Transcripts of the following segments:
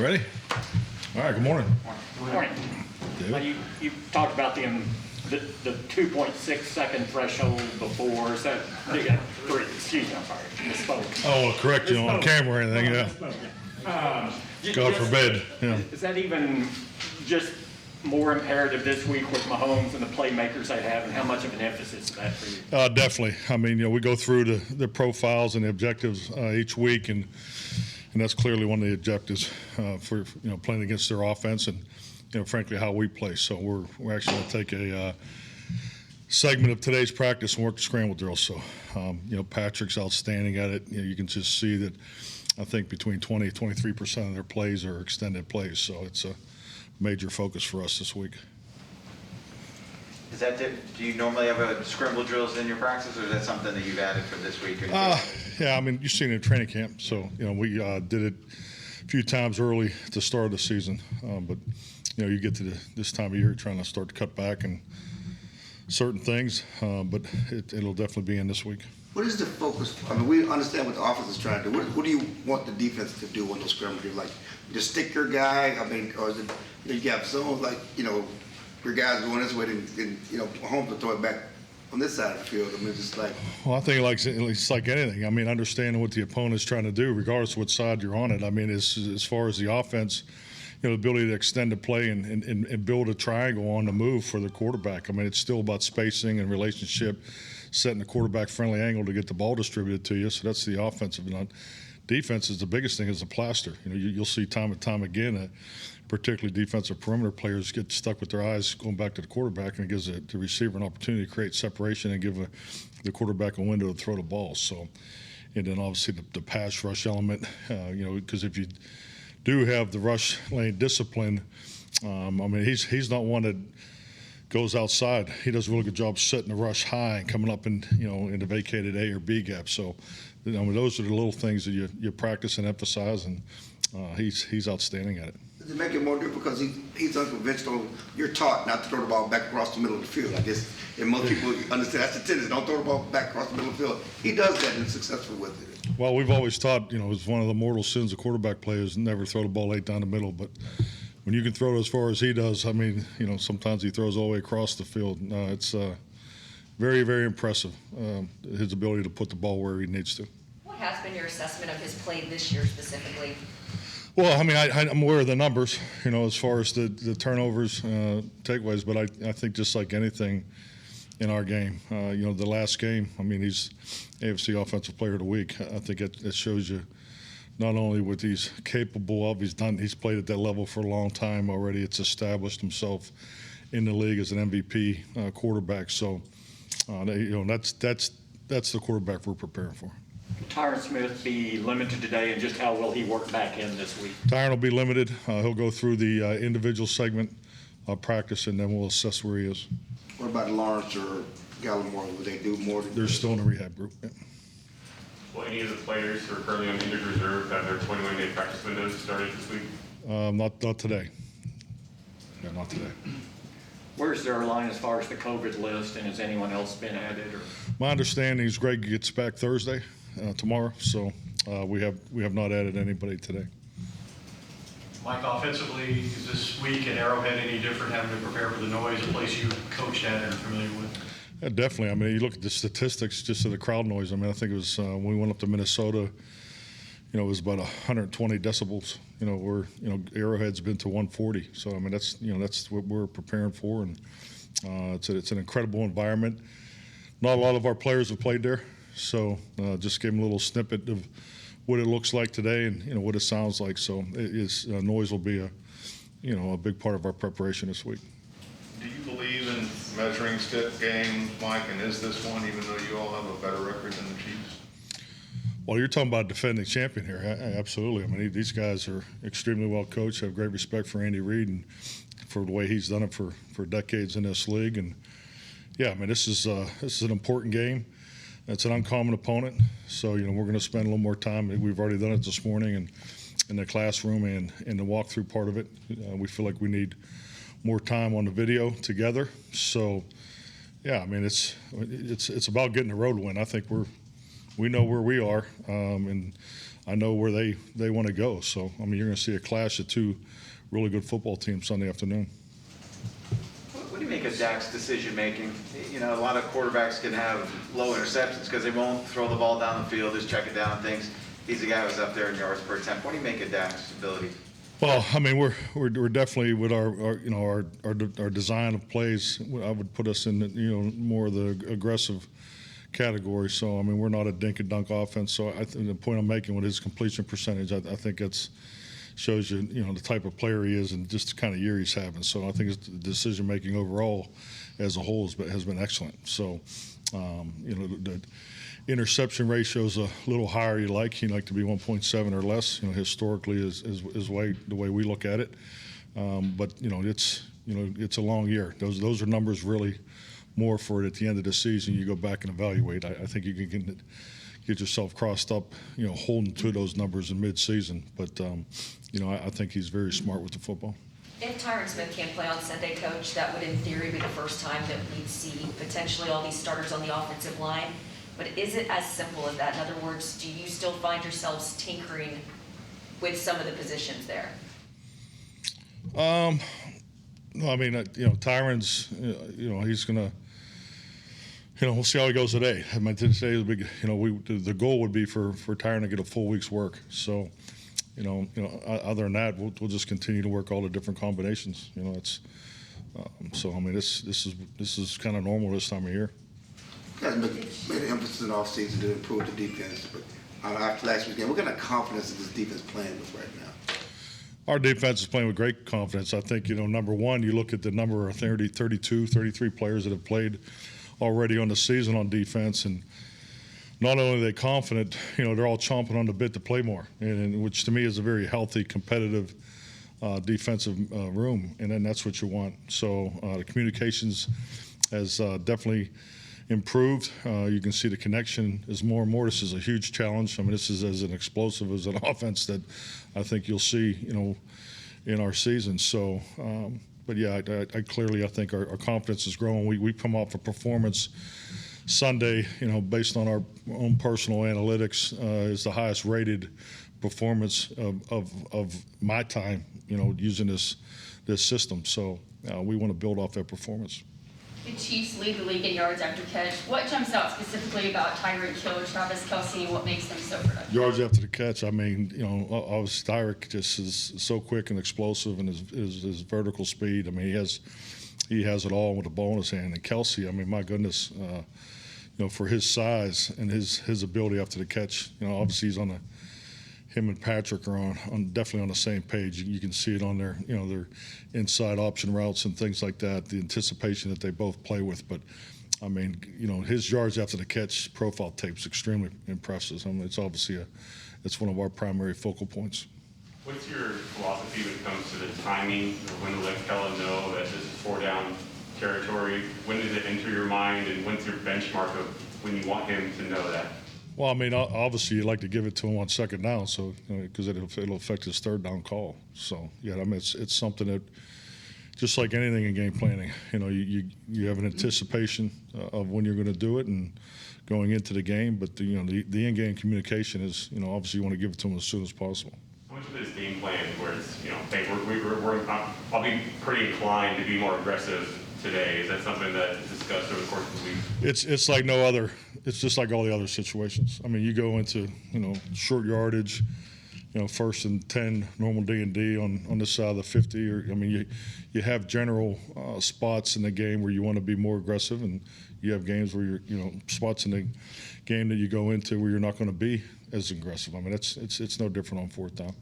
Ready? All right, good morning. Morning. You talked about the 2.6 second threshold before. Is that three? Excuse me, I'm sorry. Misspoke. Oh, correct you on camera or anything, yeah. God forbid. Yeah. Is that even just more imperative this week with Mahomes and the playmakers they have, and how much of an emphasis is that for you? Definitely. I mean, we go through the profiles and the objectives each week, and that's clearly one of the objectives for playing against their offense and frankly how we play. So we're actually going to take a segment of today's practice and work the scramble drills. So Patrick's outstanding at it. You can just see that. I think between 20 and 23% of their plays are extended plays. So it's a major focus for us this week. Is that do you normally have a scramble drills in your practice, or is that something that you've added for this week? Yeah, I mean, you've seen it in training camp. So we did it a few times early at the start of the season, but you get to this time of year trying to start to cut back and certain things, but it'll definitely be in this week. What is the focus? I mean, we understand what the offense is trying to do. What do you want the defense to do on those scramble drills? Like, just stick your guy? I mean, or is it you have zones like, your guys going this way and Mahomes will throw it back on this side of the field? I mean, just like. Well, I think it's like anything. I mean, understanding what the opponent's trying to do, regardless of what side you're on it. I mean, as far as the offense, the ability to extend the play and build a triangle on the move for the quarterback. I mean, it's still about spacing and relationship, setting a quarterback-friendly angle to get the ball distributed to you. So that's the offensive. Defense is the biggest thing is the plaster. You'll see time and time again, particularly defensive perimeter players get stuck with their eyes going back to the quarterback, and it gives the receiver an opportunity to create separation and give the quarterback a window to throw the ball. So, and then obviously the pass rush element, because if you do have the rush lane discipline, I mean, he's not one that goes outside. He does a really good job setting the rush high and coming up in the vacated A or B gap. So, those are the little things that you practice and emphasize, and he's outstanding at it. Does it make it more difficult because he's unconventional? You're taught not to throw the ball back across the middle of the field, I guess, and most people understand that's the tendency. Don't throw the ball back across the middle of the field. He does that and is successful with it. Well, we've always taught, it's one of the mortal sins of quarterback players never throw the ball late down the middle, but when you can throw it as far as he does, I mean, sometimes he throws all the way across the field. It's very, very impressive, his ability to put the ball where he needs to. What has been your assessment of his play this year specifically? Well, I mean, I'm aware of the numbers, as far as the turnovers, takeaways, but I think just like anything in our game, the last game, I mean, he's AFC Offensive Player of the Week. I think it shows you not only what he's capable of, he's played at that level for a long time already. It's established himself in the league as an MVP quarterback. So, that's the quarterback we're preparing for. Tyron Smith be limited today, and just how will he work back in this week? Tyron will be limited. He'll go through the individual segment of practice, and then we'll assess where he is. What about Lawrence or Gallimore? Will they do more? They're still in the rehab group. Yeah. Will any of the players who are currently on injured reserve have their 21-day practice windows started this week? Not today. Yeah, not today. Where's their line as far as the COVID list, and has anyone else been added? Or? My understanding is Greg gets back Thursday, tomorrow. So we have not added anybody today. Mike, offensively, is this week at Arrowhead any different, having to prepare for the noise, a place you coached at and are familiar with? Yeah, definitely. I mean, you look at the statistics just of the crowd noise. I mean, I think it was when we went up to Minnesota, it was about 120 decibels. Where Arrowhead's been to 140. So I mean, that's what we're preparing for, and it's an incredible environment. Not a lot of our players have played there, so just gave them a little snippet of what it looks like today and what it sounds like. So noise will be a big part of our preparation this week. Do you believe in measuring stick games, Mike, and is this one, even though you all have a better record than the Chiefs? Well, you're talking about a defending champion here. Absolutely. I mean, these guys are extremely well coached, have great respect for Andy Reid and for the way he's done it for decades in this league. And, yeah, I mean, this is an important game. It's an uncommon opponent. So, we're going to spend a little more time. We've already done it this morning and in the classroom and in the walkthrough part of it. We feel like we need more time on the video together. So, yeah, I mean, it's about getting the road win. I think we're we know where we are, and I know where they want to go. So, I mean, you're going to see a clash of two really good football teams Sunday afternoon. What do you make of Dak's decision-making? You know, a lot of quarterbacks can have low interceptions because they won't throw the ball down the field, just check it down things. He's the guy who's up there in yards per attempt. What do you make of Dak's ability? Well, I mean, we're definitely with our design of plays. I would put us in more of the aggressive category. So, I mean, we're not a dink and dunk offense. So, I think the point I'm making with his completion percentage, I think that's shows you the type of player he is and just the kind of year he's having. So, I think his decision making overall, as a whole, has been excellent. So, the interception ratio is a little higher. You'd like to be 1.7 or less. Historically is the way we look at it. But it's a long year. Those are numbers really more for it at the end of the season. You go back and evaluate. I think you can get yourself crossed up, holding to those numbers in mid-season. But I think he's very smart with the football. If Tyron Smith can't play on Sunday, Coach, that would in theory be the first time that we'd see potentially all these starters on the offensive line. But is it as simple as that? In other words, do you still find yourselves tinkering with some of the positions there? No, I mean, Tyron's, he's gonna, we'll see how he goes today. I mean, today is a big, the goal would be for Tyron to get a full week's work. So, other than that, we'll just continue to work all the different combinations. So I mean, this is kind of normal this time of year. You guys made an emphasis in the offseason to improve the defense, but after last week's game, what kind of confidence is this defense playing with right now? Our defense is playing with great confidence. I think, number one, you look at the number of 32, 33 players that have played already on the season on defense, and not only are they confident, they're all chomping on the bit to play more, and which to me is a very healthy, competitive defensive room, and then that's what you want. So the communications has definitely improved. You can see the connection is more and more. This is a huge challenge. I mean, this is as an explosive as an offense that I think you'll see, in our season. So, but yeah, I clearly think our confidence is growing. We come off a performance Sunday, based on our own personal analytics, is the highest rated performance of my time, using this system. So we want to build off that performance. The Chiefs lead the league in yards after catch. What jumps out specifically about Tyreek Hill or Travis Kelce, and what makes them so productive? Yards after the catch. I mean, obviously Tyreek just is so quick and explosive, and his vertical speed. I mean, he has it all with the ball in his hand. And Kelce, I mean, my goodness, for his size and his ability after the catch, obviously he's him and Patrick are definitely on the same page. You can see it on their inside option routes and things like that, the anticipation that they both play with. But, I mean, his yards after the catch profile tape is extremely impressive. I mean, it's obviously it's one of our primary focal points. What's your philosophy when it comes to the timing of when to let Kellen know that this is 4-down territory? When does it enter your mind, and when's your benchmark of when you want him to know that? Well, I mean, obviously you'd like to give it to him on second down, so because it'll affect his third down call. So yeah, I mean, it's something that, just like anything in game planning, you have an anticipation of when you're going to do it and going into the game, but the in-game communication is, obviously you want to give it to him as soon as possible. How much of this game plan where it's, hey, I'll be pretty inclined to be more aggressive today? Is that something that is discussed over the course of the week? It's like no other. It's just like all the other situations. I mean, you go into short yardage, 1st and 10, normal D&D on this side of the 50. Or I mean, you have general spots in the game where you want to be more aggressive, and you have games where you're spots in the game that you go into where you're not going to be as aggressive. I mean, it's no different on 4th down.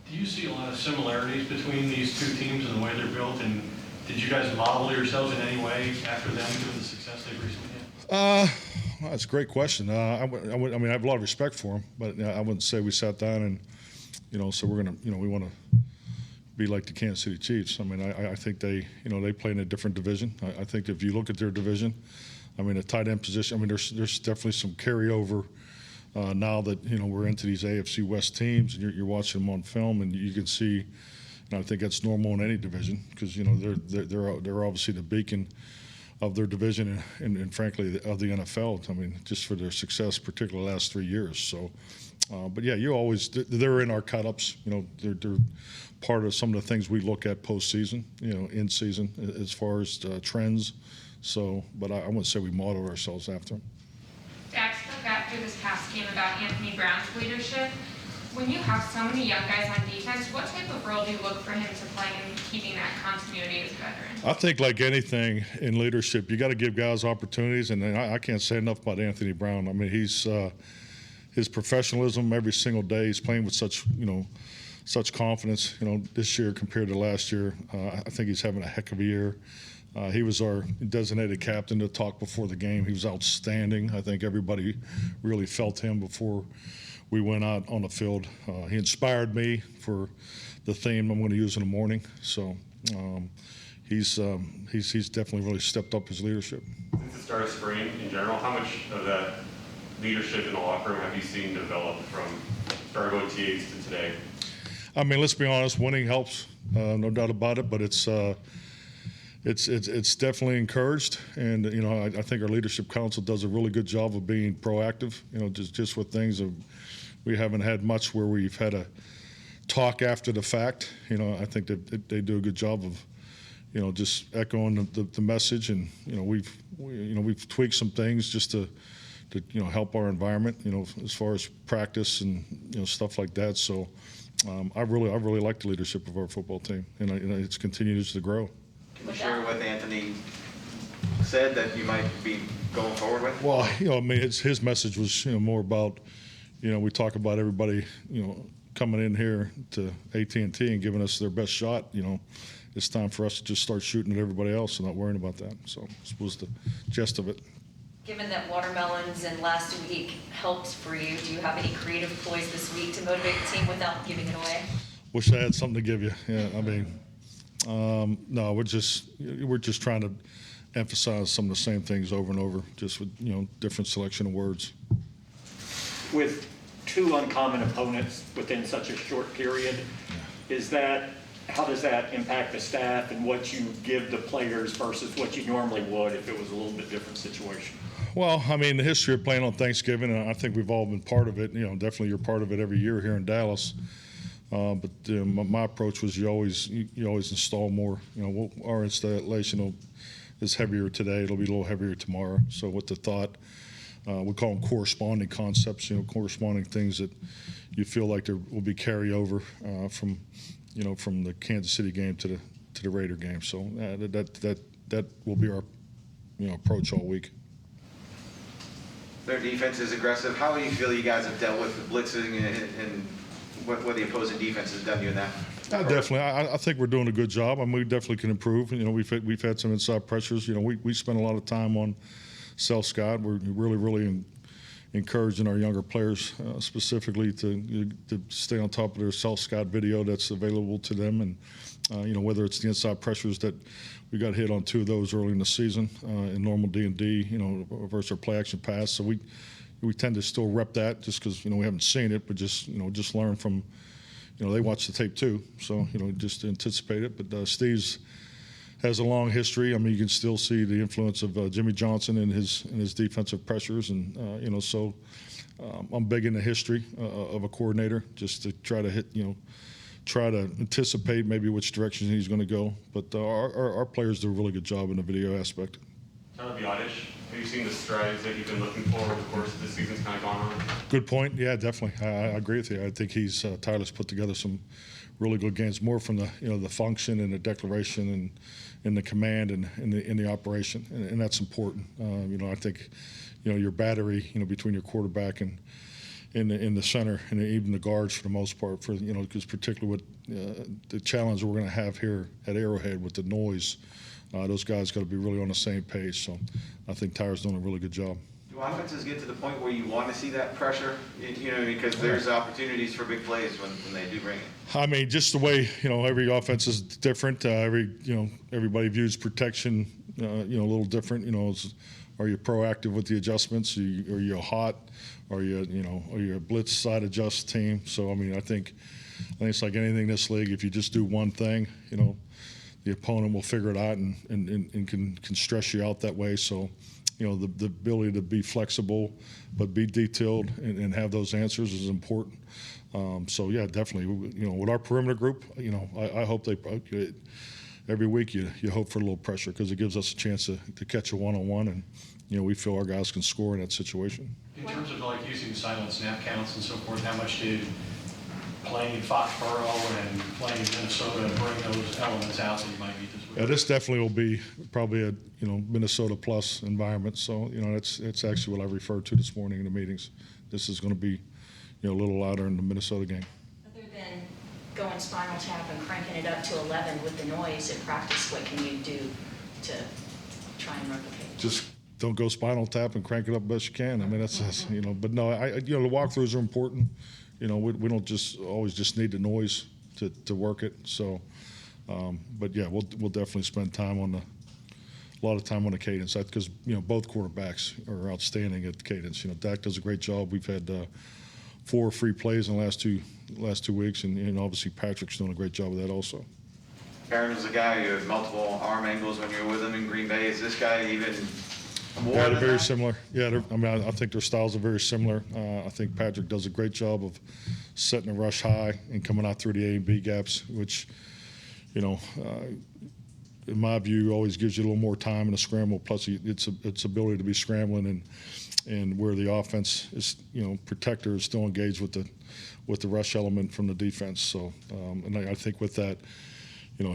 Do you see a lot of similarities between these two teams and the way they're built? And did you guys model yourselves in any way after them given the success they've recently had? That's a great question. I mean, I have a lot of respect for them, but I wouldn't say we sat down and, so we're going to, we want to be like the Kansas City Chiefs. I mean, I think they play in a different division. I think if you look at their division, I mean, the tight end position, I mean, there's definitely some carryover now that, we're into these AFC West teams, and you're watching them on film, and you can see, and I think that's normal in any division because, they're obviously the beacon of their division and frankly of the NFL. I mean, just for their success, particularly the last 3 years. So, but yeah, they're in our cut-ups. You know, they're part of some of the things we look at postseason, you know, in season as far as trends. So, but I wouldn't say we model ourselves after them. Dax spoke after this past game about Anthony Brown's leadership. When you have so many young guys on defense, what type of role do you look for him to play in keeping that continuity as a veteran? I think like anything in leadership, you got to give guys opportunities, and I can't say enough about Anthony Brown. I mean, he's his professionalism every single day. He's playing with such confidence. You know, this year compared to last year, I think he's having a heck of a year. He was our designated captain to talk before the game. He was outstanding. I think everybody really felt him before we went out on the field. He inspired me for the theme I'm going to use in the morning. So he's definitely really stepped up his leadership. Since the start of spring in general, how much of that leadership in the locker room have you seen develop from starting OTAs to today? I mean, let's be honest, winning helps, no doubt about it, but it's definitely encouraged, and you know, I think our leadership council does a really good job of being proactive. You know, just with things we haven't had much where we've had a talk after the fact. You know, I think that they do a good job of, you know, just echoing the message, and you know, we've tweaked some things just to you know, help our environment. You know, as far as practice and you know, stuff like that. So I really like the leadership of our football team, and it continues to grow. Can you share what Anthony said that you might be going forward with? Well, you know, I mean, his message was, you know, more about, you know, we talk about everybody, you know, coming in here to AT&T and giving us their best shot. You know, it's time for us to just start shooting at everybody else and not worrying about that. So this was the gist of it. Given that watermelons and last week helped for you, do you have any creative ploys this week to motivate the team without giving it away? Wish I had something to give you. Yeah, I mean, no, we're just trying to emphasize some of the same things over and over, just with, you know, different selection of words. With two uncommon opponents within such a short period, how does that impact the staff and what you give the players versus what you normally would if it was a little bit different situation? Well, I mean, the history of playing on Thanksgiving, and I think we've all been part of it. You know, definitely you're part of it every year here in Dallas. But my approach was you always install more. You know, our installation is heavier today. It'll be a little heavier tomorrow. So with the thought, we call them corresponding concepts. You know, corresponding things that you feel like there will be carryover from the Kansas City game to the Raider game. So that will be our, you know, approach all week. Their defense is aggressive. How do you feel you guys have dealt with the blitzing and what the opposing defense has done to you in that? Definitely. I think we're doing a good job. I mean, we definitely can improve. You know, we've had some inside pressures. You know, we spend a lot of time on self-scout. We're really encouraging our younger players specifically to stay on top of their self-scout video that's available to them. And, you know, whether it's the inside pressures that we got hit on 2 of those early in the season in normal D&D, you know, versus our play action pass. So we tend to still rep that just because, you know, we haven't seen it, but just learn from, you know, they watch the tape too. So, you know, just anticipate it. But Steve's has a long history. I mean, you can still see the influence of Jimmy Johnson and his defensive pressures. And, you know, so I'm big in the history of a coordinator just to try to try to anticipate maybe which direction he's going to go. But our players do a really good job in the video aspect. Tyler Biadasz, have you seen the strides that you've been looking for over the course of the season's kind of gone on? Good point. Yeah, definitely. I agree with you. I think Tyler's put together some really good games, more from the, you know, the function and the declaration and in the command and in the operation, and that's important. You know, I think, you know, your battery, you know, between your quarterback and in the center and even the guards for the most part, for, you know, because particularly with the challenge we're going to have here at Arrowhead with the noise, those guys got to be really on the same page. So I think Tyler's doing a really good job. Do offenses get to the point where you want to see that pressure? You know, because there's opportunities for big plays when they do bring it. I mean, just the way, you know, every offense is different. Everybody views protection, you know, a little different. You know, are you proactive with the adjustments? Are you hot? Are you a blitz side adjust team? So I mean, I think it's like anything in this league. If you just do one thing, you know, the opponent will figure it out and can stress you out that way. So, you know, the ability to be flexible but be detailed and have those answers is important. So yeah, definitely. You know, with our perimeter group, you know, I hope they every week you hope for a little pressure because it gives us a chance to catch a one-on-one, and you know we feel our guys can score in that situation. In terms of like using silent snap counts and so forth, how much did playing in Foxborough and playing in Minnesota bring those elements out that you might need this week? Yeah, this definitely will be probably a Minnesota plus environment. So you know it's actually what I referred to this morning in the meetings. This is going to be a little louder in the Minnesota game. Other than going Spinal Tap and cranking it up to 11 with the noise in practice, what can you do to try and replicate? Just don't go Spinal Tap and crank it up best you can. I mean that's but no, the walkthroughs are important. You know, we don't always just need the noise to work it. So, but yeah, we'll definitely spend a lot of time on the cadence because both quarterbacks are outstanding at the cadence. You know, Dak does a great job. We've had 4 free plays in the last two weeks, and obviously Patrick's doing a great job of that also. Aaron was a guy who had multiple arm angles when you were with him in Green Bay. Is this guy even more Yeah, they're than very that? similar. Yeah, I think their styles are very similar. I think Patrick does a great job of setting a rush high and coming out through the A and B gaps, which, in my view, always gives you a little more time in a scramble. Plus, its ability to be scrambling and where the offense is, protector is still engaged with the rush element from the defense. So, and I think with that,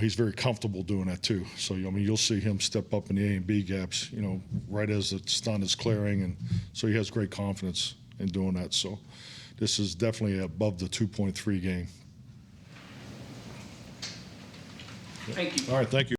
he's very comfortable doing that too. So, you'll see him step up in the A and B gaps, right as the stun is clearing. And so he has great confidence in doing that. So this is definitely above the 2.3 game. Thank you. All right, thank you.